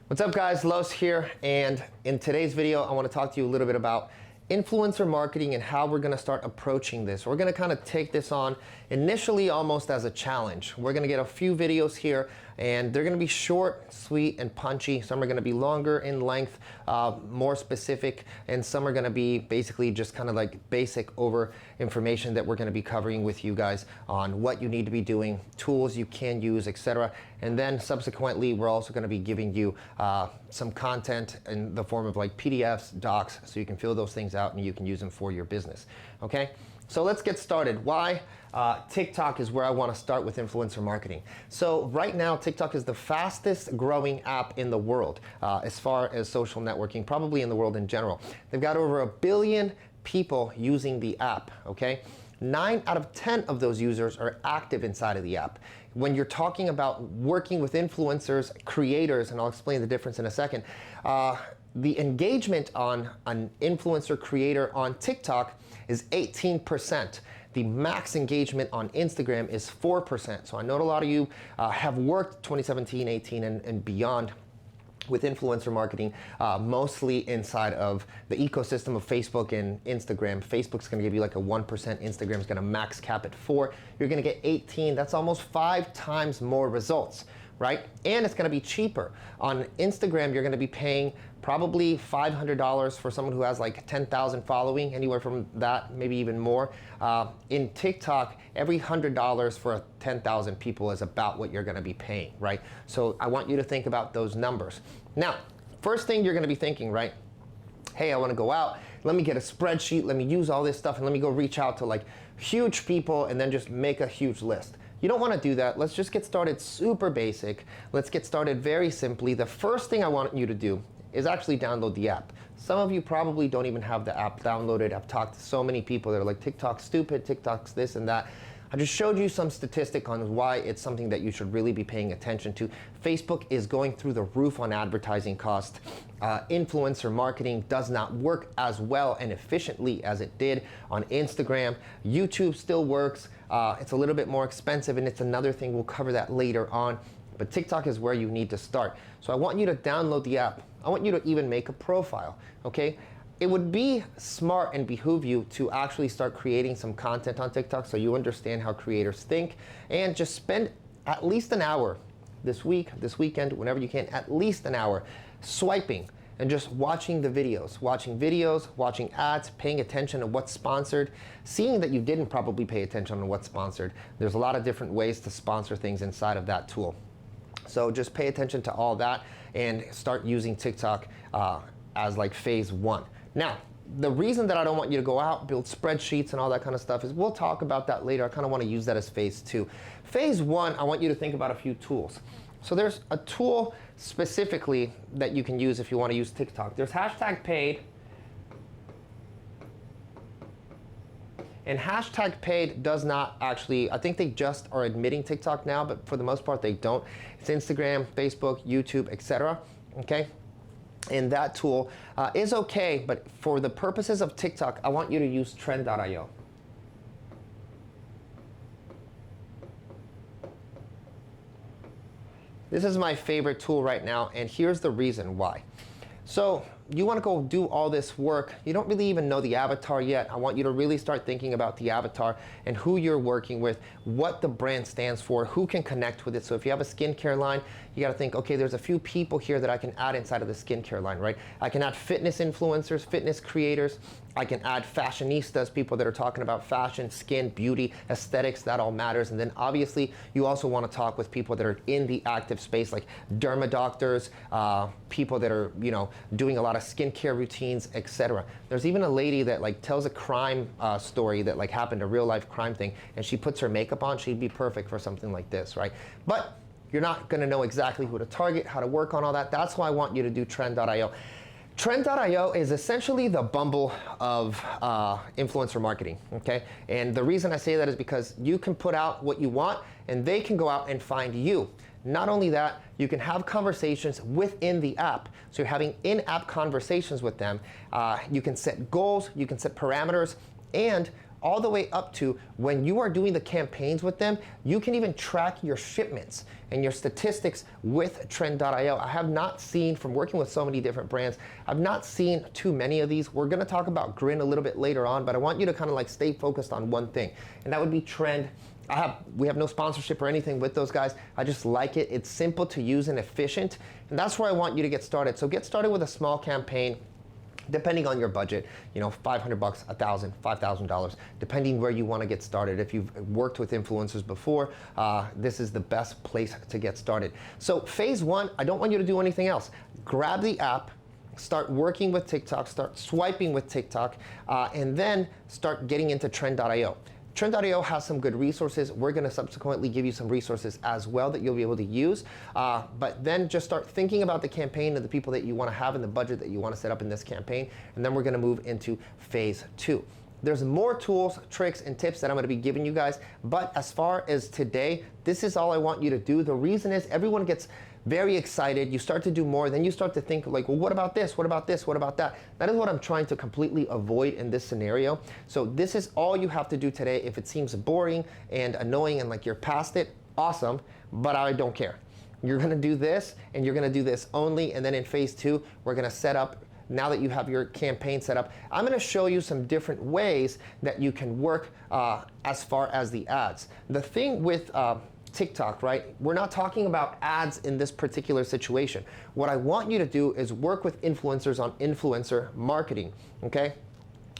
What's up guys, Los here, and in today's video I want to talk to you a little bit about influencer marketing and how we're going to start approaching this. We're going to kind of take this on initially almost as a challenge. We're going to get a few videos here and they're going to be short, sweet, and punchy. Some are going to be longer in length, more specific, and some are going to be basically just kind of like basic over information that we're going to be covering with you guys on what you need to be doing, tools you can use, etc. And then subsequently we're also going to be giving you some content in the form of like PDFs, docs, so you can fill those things out and you can use them for your business. Okay, so let's get started. Why? TikTok is where I want to start with influencer marketing. So right now TikTok is the fastest growing app in the world as far as social networking, probably in the world in general. They've got over 1 billion people using the app. Okay, 9 out of 10 of those users are active inside of the app. When you're talking about working with influencers, creators, and I'll explain the difference in a second, the engagement on an influencer creator on TikTok is 18%. The max engagement on Instagram is 4%. So I know a lot of you have worked 2017, 18, and beyond with influencer marketing, mostly inside of the ecosystem of Facebook and Instagram. Facebook's gonna give you like a 1%, Instagram's gonna max cap at 4. You're gonna get 18, that's almost 5 times more results, right? And it's gonna be cheaper. On Instagram, you're gonna be paying probably $500 for someone who has like 10,000 following, anywhere from that, maybe even more. In TikTok, every $100 for 10,000 people is about what you're gonna be paying, right? So I want you to think about those numbers. Now, first thing you're gonna be thinking, right? Hey, I wanna go out, let me get a spreadsheet, let me use all this stuff, and let me go reach out to like huge people and then just make a huge list. You don't want to do that. Let's just get started super basic. Let's get started very simply. The first thing I want you to do is actually download the app. Some of you probably don't even have the app downloaded. I've talked to so many people that are like, TikTok's stupid, TikTok's this and that. I just showed you some statistic on why it's something that you should really be paying attention to. Facebook is going through the roof on advertising cost. Influencer marketing does not work as well and efficiently as it did on Instagram. YouTube still works. It's a little bit more expensive, and it's another thing. We'll cover that later on. But TikTok is where you need to start. So I want you to download the app. I want you to even make a profile, okay? It would be smart and behoove you to actually start creating some content on TikTok so you understand how creators think, and just spend at least an hour this week, this weekend, whenever you can, at least an hour swiping and just watching the videos, watching ads, paying attention to what's sponsored, seeing that you didn't probably pay attention to what's sponsored. There's a lot of different ways to sponsor things inside of that tool. So just pay attention to all that and start using TikTok as like phase 1. Now, the reason that I don't want you to go out, build spreadsheets and all that kind of stuff is we'll talk about that later. I kind of want to use that as phase 2. Phase 1, I want you to think about a few tools. So there's a tool specifically that you can use if you want to use TikTok. There's hashtag paid. And hashtag paid does not actually, I think they just are admitting TikTok now, but for the most part they don't. It's Instagram, Facebook, YouTube, etc. Okay? And that tool is okay, but for the purposes of TikTok, I want you to use Trend.io. This is my favorite tool right now, and here's the reason why. So you want to go do all this work. You don't really even know the avatar yet. I want you to really start thinking about the avatar and who you're working with, what the brand stands for, who can connect with it. So if you have a skincare line, you got to think, okay, there's a few people here that I can add inside of the skincare line, right? I can add fitness influencers, fitness creators. I can add fashionistas, people that are talking about fashion, skin, beauty, aesthetics, that all matters. And then obviously you also want to talk with people that are in the active space, like derma doctors, people that are, you know, doing a lot of skincare routines, etc. There's even a lady that like tells a crime story that like happened, a real life crime thing, and she puts her makeup on. She'd be perfect for something like this, right? But you're not going to know exactly who to target, how to work on all that. That's why I want you to do Trend.io. Trend.io is essentially the Bumble of influencer marketing, okay? And the reason I say that is because you can put out what you want and they can go out and find you. Not only that, you can have conversations within the app. So you're having in-app conversations with them. You can set goals, you can set parameters, and all the way up to when you are doing the campaigns with them, you can even track your shipments and your statistics with Trend.io. I have not seen, from working with so many different brands, I've not seen too many of these. We're gonna talk about Grin a little bit later on, but I want you to kind of like stay focused on one thing, and that would be Trend. We have no sponsorship or anything with those guys. I just like it. It's simple to use and efficient, and that's where I want you to get started. So get started with a small campaign, depending on your budget, you know, $500, $1,000, $5,000, depending where you want to get started. If you've worked with influencers before, this is the best place to get started. So phase one, I don't want you to do anything else. Grab the app, start working with TikTok, start swiping with TikTok, and then start getting into Trend.io. Trend.io has some good resources. We're gonna subsequently give you some resources as well that you'll be able to use. But then just start thinking about the campaign and the people that you wanna have and the budget that you wanna set up in this campaign. And then we're gonna move into phase two. There's more tools, tricks, and tips that I'm gonna be giving you guys. But as far as today, this is all I want you to do. The reason is everyone gets very excited, you start to do more, then you start to think like, well, what about this? What about this? What about that? That is what I'm trying to completely avoid in this scenario. So this is all you have to do today. If it seems boring and annoying and like you're past it, awesome, but I don't care. You're gonna do this and you're gonna do this only, and then in phase two, we're gonna set up, now that you have your campaign set up, I'm gonna show you some different ways that you can work as far as the ads. The thing with TikTok, right? We're not talking about ads in this particular situation. What I want you to do is work with influencers on influencer marketing, okay?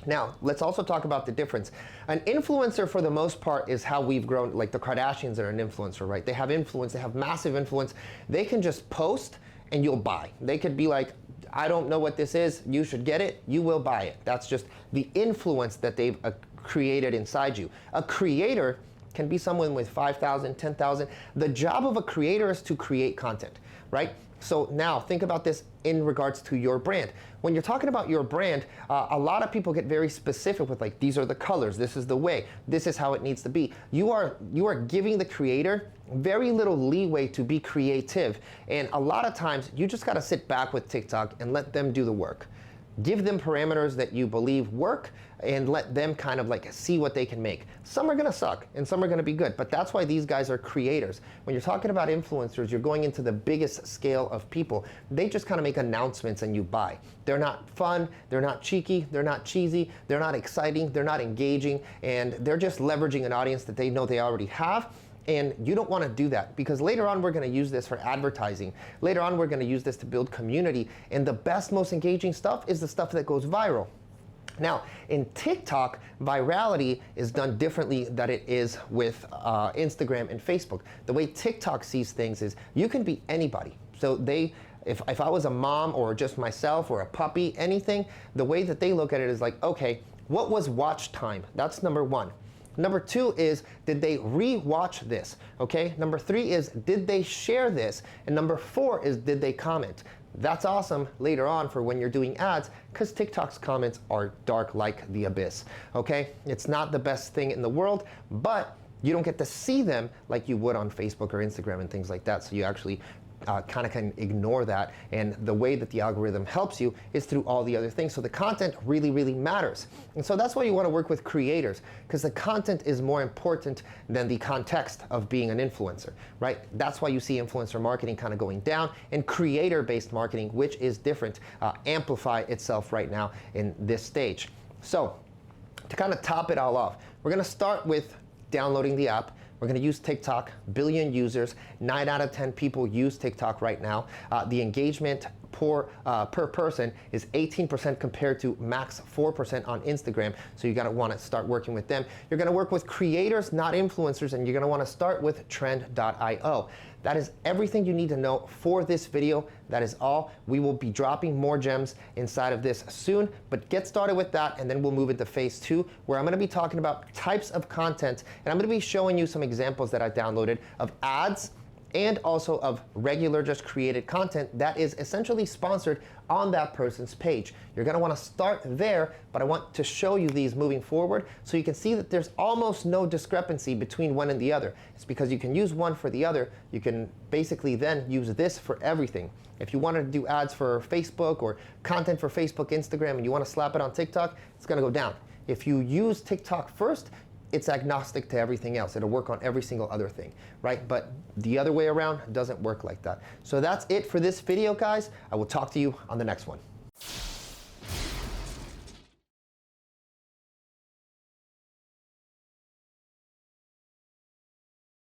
Now, let's also talk about the difference. An influencer, for the most part, is how we've grown. Like the Kardashians are an influencer, right? They have influence, they have massive influence. They can just post and you'll buy. They could be like, I don't know what this is, you should get it, you will buy it. That's just the influence that they've created inside you. A creator can be someone with 5,000, 10,000. The job of a creator is to create content, right? So now think about this in regards to your brand. When you're talking about your brand, a lot of people get very specific with like, these are the colors, this is the way, this is how it needs to be. You are giving the creator very little leeway to be creative. And a lot of times you just gotta sit back with TikTok and let them do the work. Give them parameters that you believe work and let them kind of like see what they can make. Some are gonna suck and some are gonna be good, but that's why these guys are creators. When you're talking about influencers, you're going into the biggest scale of people. They just kind of make announcements and you buy. They're not fun, they're not cheeky, they're not cheesy, they're not exciting, they're not engaging, and they're just leveraging an audience that they know they already have. And you don't want to do that, because later on we're going to use this for advertising. Later on we're going to use this to build community. And the best, most engaging stuff is the stuff that goes viral. Now, in TikTok, virality is done differently than it is with Instagram and Facebook. The way TikTok sees things is you can be anybody. So if I was a mom or just myself or a puppy, anything, the way that they look at it is like, okay, what was watch time? That's number one. Number two is, did they re-watch this? Okay. Number three is, did they share this? And number four is, did they comment? That's awesome later on for when you're doing ads, because TikTok's comments are dark like the abyss. Okay. It's not the best thing in the world, but you don't get to see them like you would on Facebook or Instagram and things like that. So you actually kind of can ignore that. And the way that the algorithm helps you is through all the other things. So the content really, really matters. And so that's why you want to work with creators, because the content is more important than the context of being an influencer, right? That's why you see influencer marketing kind of going down, and creator-based marketing, which is different, amplify itself right now in this stage. So to kind of top it all off, we're going to start with downloading the app. We're going to use TikTok, billion users, 9 out of 10 people use TikTok right now. The engagement per person is 18% compared to max 4% on Instagram. So you gotta wanna start working with them. You're gonna work with creators, not influencers, and you're gonna wanna start with Trend.io. That is everything you need to know for this video. That is all. We will be dropping more gems inside of this soon, but get started with that, and then we'll move into phase two, where I'm gonna be talking about types of content, and I'm gonna be showing you some examples that I downloaded of ads and also of regular just created content that is essentially sponsored on that person's page. You're gonna wanna start there, but I want to show you these moving forward so you can see that there's almost no discrepancy between one and the other. It's because you can use one for the other. You can basically then use this for everything. If you wanna do ads for Facebook or content for Facebook, Instagram, and you wanna slap it on TikTok, it's gonna go down. If you use TikTok first, it's agnostic to everything else. It'll work on every single other thing, right? But the other way around doesn't work like that. So that's it for this video, guys. I will talk to you on the next one.